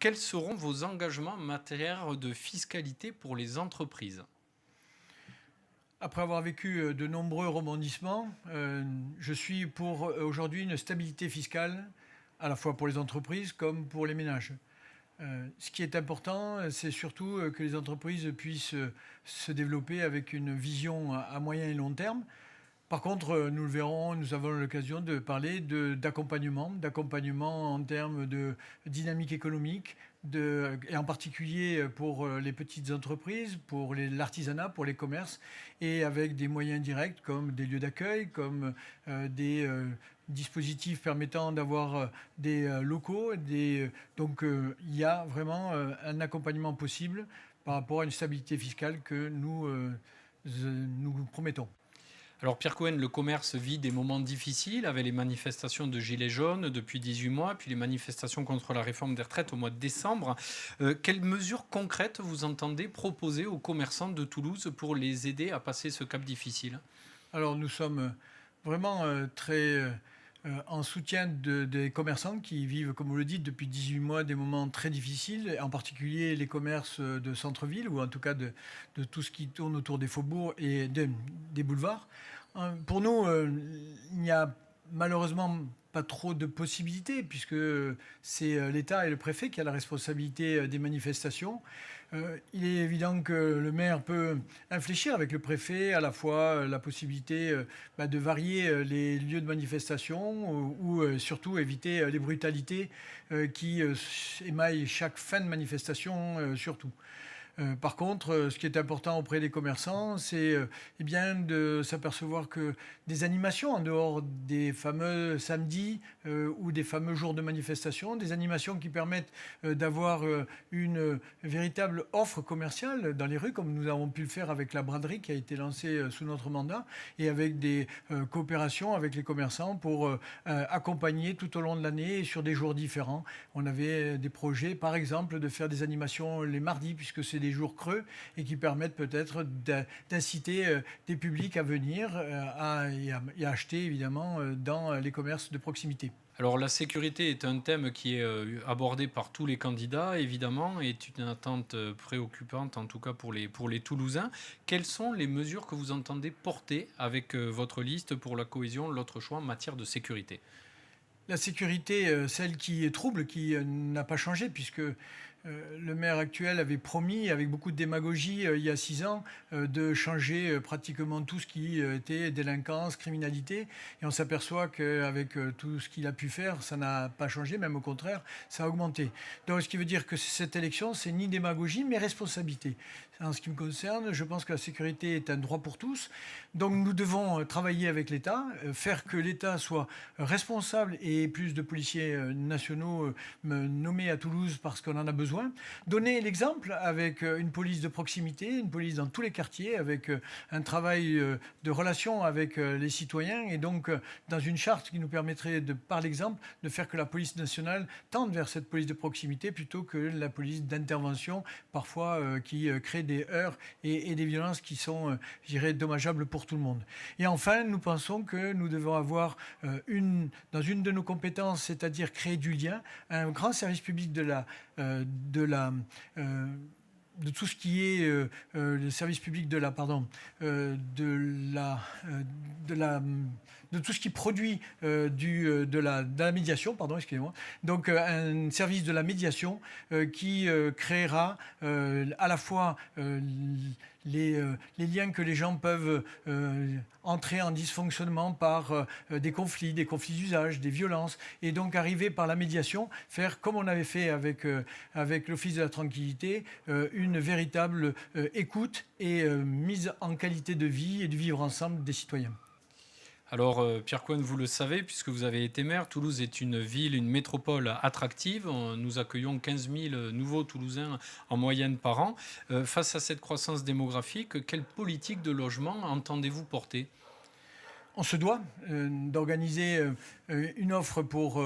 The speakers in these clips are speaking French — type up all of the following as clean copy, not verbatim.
quels seront vos engagements en matière de fiscalité pour les entreprises? Après avoir vécu de nombreux rebondissements, je suis pour aujourd'hui une stabilité fiscale, à la fois pour les entreprises comme pour les ménages. Ce qui est important, c'est surtout que les entreprises puissent se développer avec une vision à moyen et long terme. Par contre, nous le verrons, nous avons l'occasion de parler d'accompagnement en termes de dynamique économique, et en particulier pour les petites entreprises, pour l'artisanat, pour les commerces, et avec des moyens directs comme des lieux d'accueil, comme des dispositifs permettant d'avoir des locaux. Donc il y a vraiment un accompagnement possible par rapport à une stabilité fiscale que nous promettons. Alors Pierre Cohen, le commerce vit des moments difficiles avec les manifestations de Gilets jaunes depuis 18 mois, puis les manifestations contre la réforme des retraites au mois de décembre. Quelles mesures concrètes vous entendez proposer aux commerçants de Toulouse pour les aider à passer ce cap difficile? Alors nous sommes vraiment très en soutien des commerçants qui vivent, comme vous le dites, depuis 18 mois des moments très difficiles, en particulier les commerces de centre-ville, ou en tout cas de tout ce qui tourne autour des faubourgs et des boulevards. Pour nous, il n'y a malheureusement pas trop de possibilités, puisque c'est l'État et le préfet qui a la responsabilité des manifestations. Il est évident que le maire peut infléchir avec le préfet à la fois la possibilité de varier les lieux de manifestation ou surtout éviter les brutalités qui émaillent chaque fin de manifestation surtout. Par contre, ce qui est important auprès des commerçants, c'est eh bien de s'apercevoir que des animations en dehors des fameux samedis ou des fameux jours de manifestation, des animations qui permettent d'avoir une véritable offre commerciale dans les rues, comme nous avons pu le faire avec la braderie qui a été lancée sous notre mandat, et avec des coopérations avec les commerçants pour accompagner tout au long de l'année et sur des jours différents. On avait des projets, par exemple, de faire des animations les mardis, puisque c'est des jours creux et qui permettent peut-être d'inciter des publics à venir et à acheter évidemment dans les commerces de proximité. Alors la sécurité est un thème qui est abordé par tous les candidats, évidemment, et est une attente préoccupante, en tout cas pour les Toulousains. Quelles sont les mesures que vous entendez porter avec votre liste pour la cohésion, l'autre choix en matière de sécurité? La sécurité, celle qui est trouble, qui n'a pas changé, puisque le maire actuel avait promis, avec beaucoup de démagogie, il y a 6 ans, de changer pratiquement tout ce qui était délinquance, criminalité. Et on s'aperçoit qu'avec tout ce qu'il a pu faire, ça n'a pas changé, même au contraire, ça a augmenté. Donc ce qui veut dire que cette élection, c'est ni démagogie, mais responsabilité. En ce qui me concerne, je pense que la sécurité est un droit pour tous. Donc nous devons travailler avec l'État, faire que l'État soit responsable et plus de policiers nationaux nommés à Toulouse parce qu'on en a besoin. Donner l'exemple avec une police de proximité, une police dans tous les quartiers, avec un travail de relation avec les citoyens et donc dans une charte qui nous permettrait, par l'exemple, de faire que la police nationale tende vers cette police de proximité plutôt que la police d'intervention, parfois qui crée des heurts et des violences qui sont, je dirais, dommageables pour tout le monde. Et enfin, nous pensons que nous devons avoir dans une de nos compétences, c'est-à-dire créer du lien, un grand service public de tout ce qui est le service public de tout ce qui produit de la médiation, pardon, excusez-moi. Donc un service de la médiation qui créera à la fois les liens que les gens peuvent entrer en dysfonctionnement par des conflits d'usage, des violences, et donc arriver par la médiation, faire comme on avait fait avec l'Office de la tranquillité, une véritable écoute et mise en qualité de vie et du vivre ensemble des citoyens. Alors, Pierre Cohen, vous le savez, puisque vous avez été maire, Toulouse est une ville, une métropole attractive. Nous accueillons 15 000 nouveaux Toulousains en moyenne par an. Face à cette croissance démographique, quelle politique de logement entendez-vous porter? On se doit d'organiser une offre pour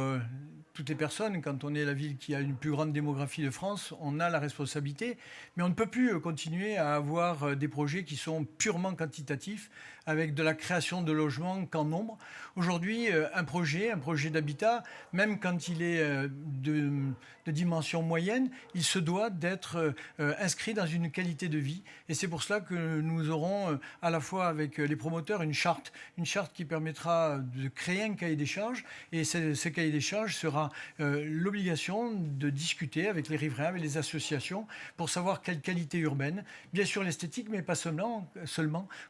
toutes les personnes, quand on est la ville qui a une plus grande démographie de France, on a la responsabilité, mais on ne peut plus continuer à avoir des projets qui sont purement quantitatifs, avec de la création de logements qu'en nombre. Aujourd'hui, un projet d'habitat, même quand il est de dimension moyenne, il se doit d'être inscrit dans une qualité de vie. Et c'est pour cela que nous aurons à la fois avec les promoteurs une charte qui permettra de créer un cahier des charges. Et ce cahier des charges sera l'obligation de discuter avec les riverains, avec les associations, pour savoir quelle qualité urbaine, bien sûr l'esthétique, mais pas seulement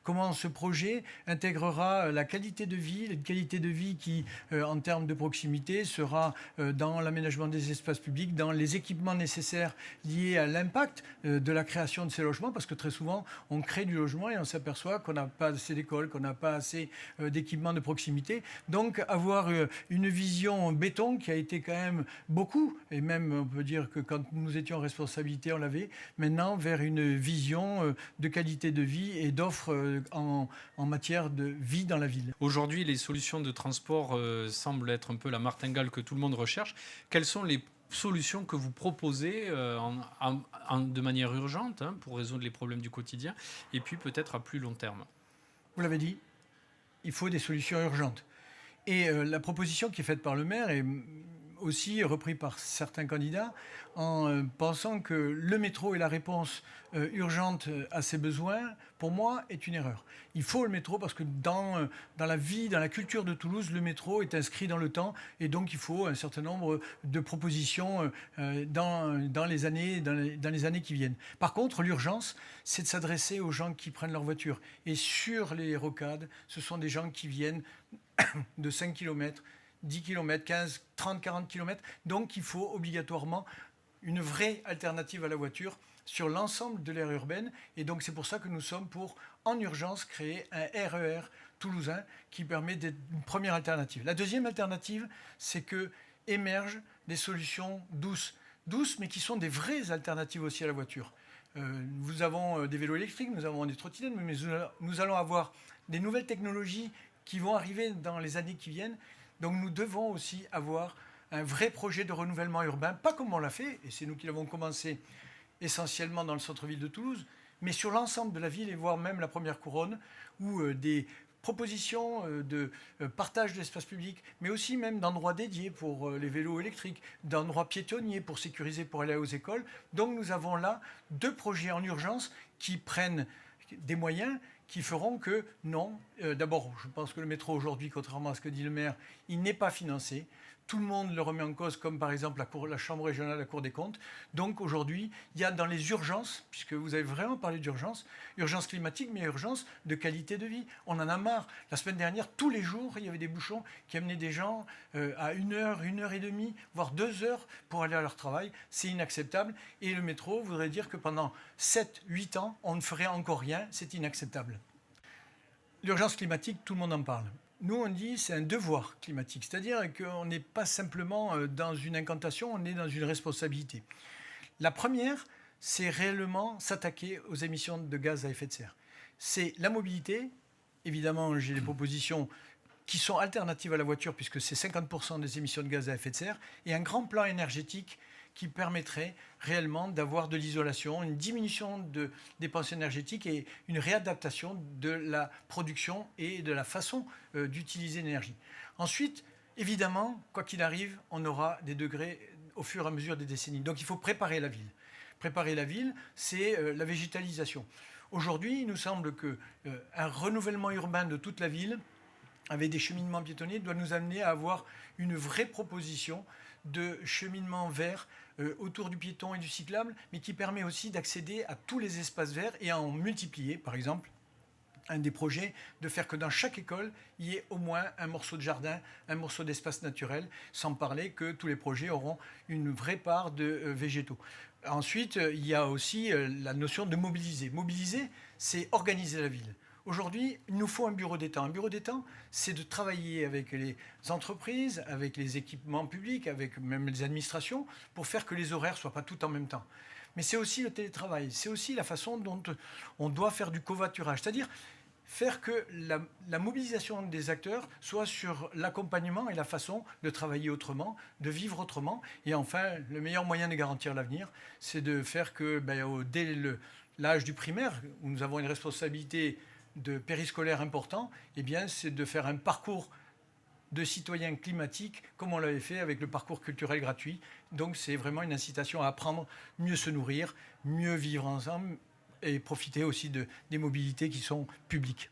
comment ce projet intégrera la qualité de vie, une qualité de vie qui, en termes de proximité, sera dans l'aménagement des espaces publics, dans les équipements nécessaires liés à l'impact de la création de ces logements, parce que très souvent, on crée du logement et on s'aperçoit qu'on n'a pas assez d'écoles, qu'on n'a pas assez d'équipements de proximité. Donc, avoir une vision béton qui a été quand même beaucoup, et même on peut dire que quand nous étions en responsabilité, on l'avait, maintenant vers une vision de qualité de vie et d'offres en matière de vie dans la ville. Aujourd'hui, les solutions de transport semblent être un peu la martingale que tout le monde recherche. Quelles sont les solutions que vous proposez de manière urgente pour résoudre les problèmes du quotidien et puis peut-être à plus long terme? Vous l'avez dit, il faut des solutions urgentes. Et la proposition qui est faite par le maire est aussi reprise par certains candidats en pensant que le métro est la réponse urgente à ces besoins, pour moi, est une erreur. Il faut le métro parce que dans la vie, dans la culture de Toulouse, le métro est inscrit dans le temps et donc il faut un certain nombre de propositions dans les années qui viennent. Par contre, l'urgence, c'est de s'adresser aux gens qui prennent leur voiture. Et sur les rocades, ce sont des gens qui viennent de 5 km, 10 km, 15, 30, 40 km. Donc il faut obligatoirement une vraie alternative à la voiture sur l'ensemble de l'aire urbaine. Et donc c'est pour ça que nous sommes pour, en urgence, créer un RER toulousain qui permet d'être une première alternative. La deuxième alternative, c'est que émergent des solutions douces, mais qui sont des vraies alternatives aussi à la voiture. Nous avons des vélos électriques, nous avons des trottinettes, mais nous allons avoir des nouvelles technologies qui vont arriver dans les années qui viennent. Donc nous devons aussi avoir un vrai projet de renouvellement urbain, pas comme on l'a fait, et c'est nous qui l'avons commencé essentiellement dans le centre-ville de Toulouse, mais sur l'ensemble de la ville et voire même la première couronne, où des propositions de partage de l'espace public, mais aussi même d'endroits dédiés pour les vélos électriques, d'endroits piétonniers pour sécuriser pour aller aux écoles. Donc nous avons là 2 projets en urgence qui prennent des moyens qui feront que non. D'abord, je pense que le métro aujourd'hui, contrairement à ce que dit le maire, il n'est pas financé. Tout le monde le remet en cause, comme par exemple la Chambre régionale, la Cour des comptes. Donc aujourd'hui, il y a dans les urgences, puisque vous avez vraiment parlé d'urgence, urgence climatique, mais urgence de qualité de vie. On en a marre. La semaine dernière, tous les jours, il y avait des bouchons qui amenaient des gens à 1 heure, 1 heure et demie, voire 2 heures pour aller à leur travail. C'est inacceptable. Et le métro voudrait dire que pendant 7, 8 ans, on ne ferait encore rien. C'est inacceptable. L'urgence climatique, tout le monde en parle. Nous, on dit c'est un devoir climatique, c'est-à-dire qu'on n'est pas simplement dans une incantation, on est dans une responsabilité. La première, c'est réellement s'attaquer aux émissions de gaz à effet de serre. C'est la mobilité. Évidemment, j'ai des propositions qui sont alternatives à la voiture, puisque c'est 50% des émissions de gaz à effet de serre, et un grand plan énergétique qui permettrait réellement d'avoir de l'isolation, une diminution de dépenses énergétiques et une réadaptation de la production et de la façon d'utiliser l'énergie. Ensuite, évidemment, quoi qu'il arrive, on aura des degrés au fur et à mesure des décennies. Donc il faut préparer la ville. Préparer la ville, c'est la végétalisation. Aujourd'hui, il nous semble qu'un renouvellement urbain de toute la ville, avec des cheminements piétonniers, doit nous amener à avoir une vraie proposition de cheminement vert autour du piéton et du cyclable, mais qui permet aussi d'accéder à tous les espaces verts et à en multiplier. Par exemple, un des projets de faire que dans chaque école, il y ait au moins un morceau de jardin, un morceau d'espace naturel, sans parler que tous les projets auront une vraie part de végétaux. Ensuite, il y a aussi la notion de mobiliser. Mobiliser, c'est organiser la ville. Aujourd'hui, il nous faut un bureau d'État. Un bureau d'État, c'est de travailler avec les entreprises, avec les équipements publics, avec même les administrations, pour faire que les horaires ne soient pas tout en même temps. Mais c'est aussi le télétravail, c'est aussi la façon dont on doit faire du covoiturage. C'est-à-dire faire que la mobilisation des acteurs soit sur l'accompagnement et la façon de travailler autrement, de vivre autrement. Et enfin, le meilleur moyen de garantir l'avenir, c'est de faire que dès l'âge du primaire, où nous avons une responsabilité de périscolaire important, eh bien, c'est de faire un parcours de citoyens climatiques, comme on l'avait fait avec le parcours culturel gratuit. Donc c'est vraiment une incitation à apprendre, mieux se nourrir, mieux vivre ensemble et profiter aussi des mobilités qui sont publiques.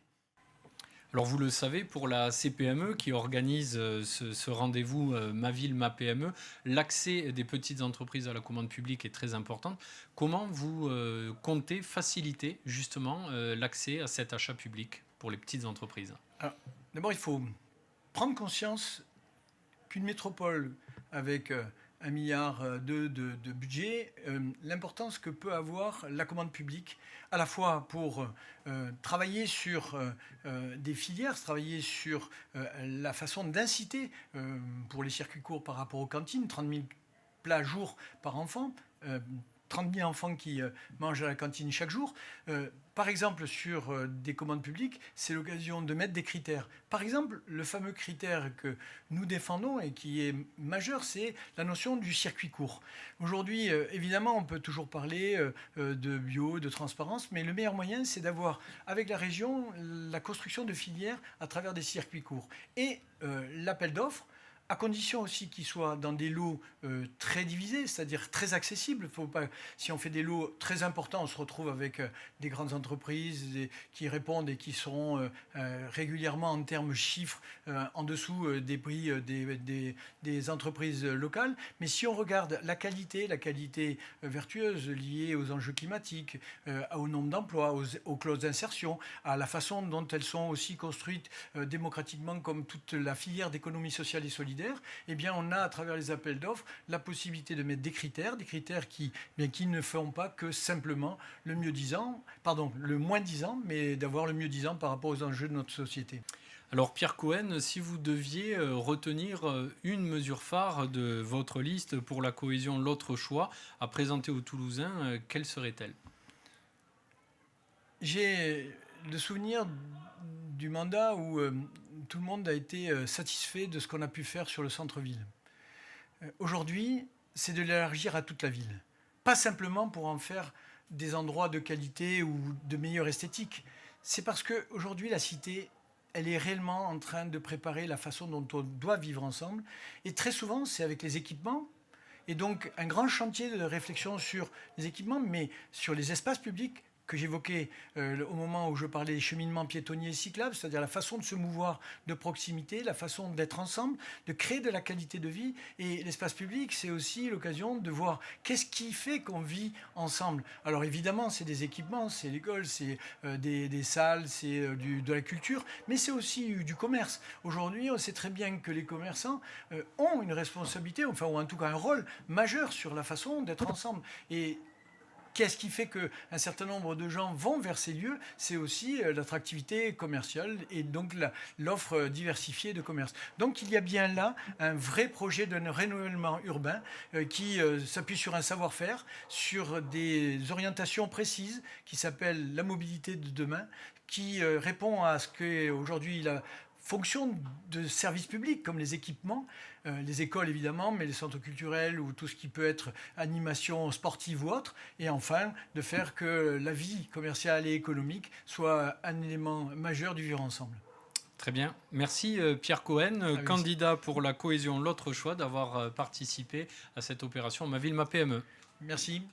Alors vous le savez, pour la CPME qui organise ce rendez-vous Ma Ville, Ma PME, l'accès des petites entreprises à la commande publique est très important. Comment vous comptez faciliter justement l'accès à cet achat public pour les petites entreprises? Alors, d'abord, il faut prendre conscience qu'une métropole avec 1,2 milliard de budget, l'importance que peut avoir la commande publique, à la fois pour travailler sur des filières, travailler sur la façon d'inciter pour les circuits courts par rapport aux cantines, 30 000 plats jour par enfant, 30 000 enfants qui mangent à la cantine chaque jour. Par exemple, sur des commandes publiques, c'est l'occasion de mettre des critères. Par exemple, le fameux critère que nous défendons et qui est majeur, c'est la notion du circuit court. Aujourd'hui, évidemment, on peut toujours parler de bio, de transparence, mais le meilleur moyen, c'est d'avoir, avec la région, la construction de filières à travers des circuits courts. Et l'appel d'offres, à condition aussi qu'ils soient dans des lots très divisés, c'est-à-dire très accessibles. Faut pas, si on fait des lots très importants, on se retrouve avec des grandes entreprises qui répondent et qui seront régulièrement en termes chiffres en dessous des prix des entreprises locales. Mais si on regarde la qualité vertueuse liée aux enjeux climatiques, au nombre d'emplois, aux clauses d'insertion, à la façon dont elles sont aussi construites démocratiquement comme toute la filière d'économie sociale et solidaire, eh bien, on a à travers les appels d'offres la possibilité de mettre des critères qui ne font pas que simplement le moins disant, mais d'avoir le mieux disant par rapport aux enjeux de notre société. Alors Pierre Cohen, si vous deviez retenir une mesure phare de votre liste pour la cohésion, l'autre choix, à présenter aux Toulousains, quelle serait-elle? J'ai le souvenir du mandat où tout le monde a été satisfait de ce qu'on a pu faire sur le centre-ville. Aujourd'hui, c'est de l'élargir à toute la ville. Pas simplement pour en faire des endroits de qualité ou de meilleure esthétique. C'est parce qu'aujourd'hui, la cité, elle est réellement en train de préparer la façon dont on doit vivre ensemble. Et très souvent, c'est avec les équipements. Et donc, un grand chantier de réflexion sur les équipements, mais sur les espaces publics que j'évoquais au moment où je parlais des cheminements piétonniers et cyclables, c'est-à-dire la façon de se mouvoir de proximité, la façon d'être ensemble, de créer de la qualité de vie. Et l'espace public, c'est aussi l'occasion de voir qu'est-ce qui fait qu'on vit ensemble. Alors évidemment, c'est des équipements, c'est l'école, c'est des salles, c'est de la culture, mais c'est aussi du commerce. Aujourd'hui, on sait très bien que les commerçants ont une responsabilité, enfin, ou en tout cas un rôle majeur sur la façon d'être ensemble. Et qu'est-ce qui fait qu'un certain nombre de gens vont vers ces lieux? C'est aussi l'attractivité commerciale et donc l'offre diversifiée de commerce. Donc il y a bien là un vrai projet de renouvellement urbain qui s'appuie sur un savoir-faire, sur des orientations précises qui s'appellent la mobilité de demain, qui répond à ce qu'aujourd'hui la fonction de services publics comme les équipements, les écoles évidemment, mais les centres culturels ou tout ce qui peut être animation sportive ou autre, et enfin de faire que la vie commerciale et économique soit un élément majeur du vivre ensemble. Très bien. Merci Pierre Cohen, candidat pour la cohésion, l'autre choix, d'avoir participé à cette opération Ma Ville, Ma PME. Merci.